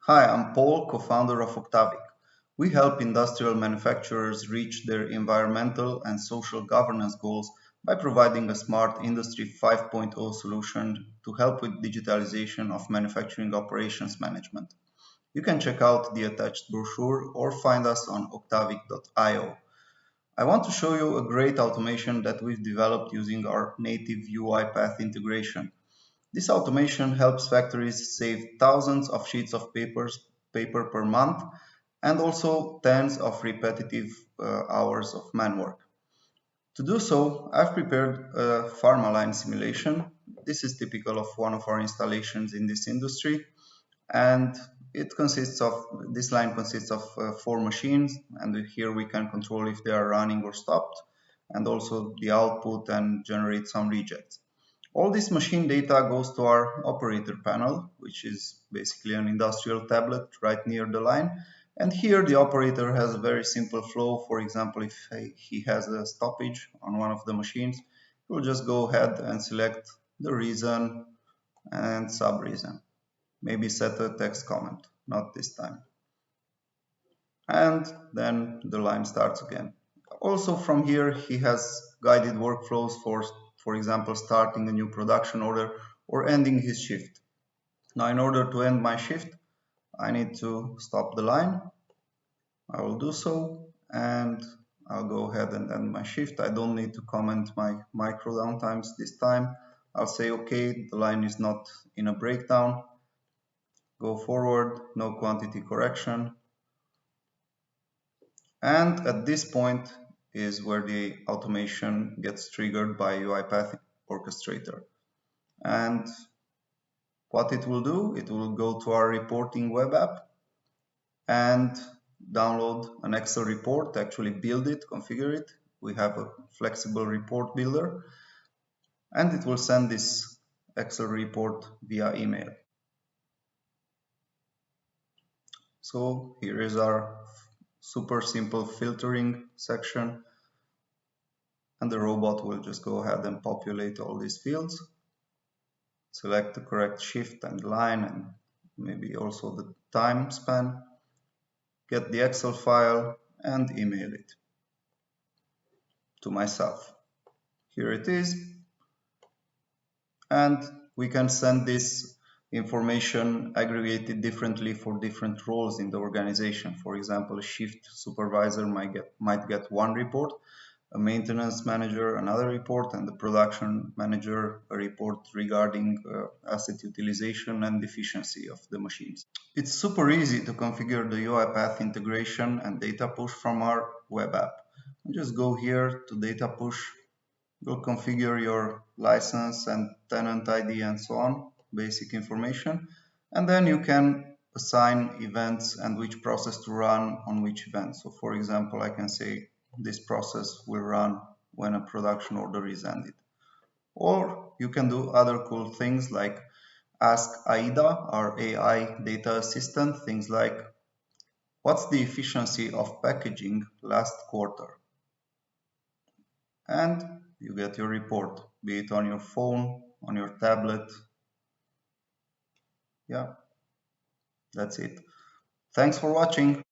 Hi, I'm Paul, co-founder of Octavic. We help industrial manufacturers reach their environmental and social governance goals by providing a smart Industry 5.0 solution to help with digitalization of manufacturing operations management. You can check out the attached brochure or find us on octavic.io. I want to show you a great automation that we've developed using our native UiPath integration. This automation helps factories save thousands of sheets of paper per month and also tens of repetitive hours of man work. To do so, I've prepared a pharma line simulation. This is typical of one of our installations in this industry, and this line consists of four machines, and here we can control if they are running or stopped, and also the output and generate some rejects. All this machine data goes to our operator panel, which is basically an industrial tablet right near the line. And here the operator has a very simple flow. For example, if he has a stoppage on one of the machines, he will just go ahead and select the reason and sub-reason. Maybe set a text comment, not this time. And then the line starts again. Also from here, he has guided workflows for example, starting a new production order or ending his shift. Now, in order to end my shift, I need to stop the line. I will do so, and I'll go ahead and end my shift. I don't need to comment my micro downtimes this time. I'll say, okay, the line is not in a breakdown. Go forward, no quantity correction. And at this point is where the automation gets triggered by UiPath Orchestrator. And what it will do, it will go to our reporting web app and download an Excel report, actually build it, configure it. We have a flexible report builder, and it will send this Excel report via email. So here is our super simple filtering section, and the robot will just go ahead and populate all these fields, select the correct shift and line, and maybe also the time span, get the Excel file and email it to myself. Here it is, and we can send this information aggregated differently for different roles in the organization. For example, a shift supervisor might get one report, a maintenance manager another report, and the production manager a report regarding asset utilization and efficiency of the machines. It's super easy to configure the UiPath integration and data push from our web app. Just go here to data push, go configure your license and tenant ID and so on, basic information, and then you can assign events and which process to run on which event. So for example, I can say this process will run when a production order is ended. Or you can do other cool things like ask AIDA, our AI data assistant, things like, what's the efficiency of packaging last quarter? And you get your report, be it on your phone, on your tablet. Yeah, that's it. Thanks for watching.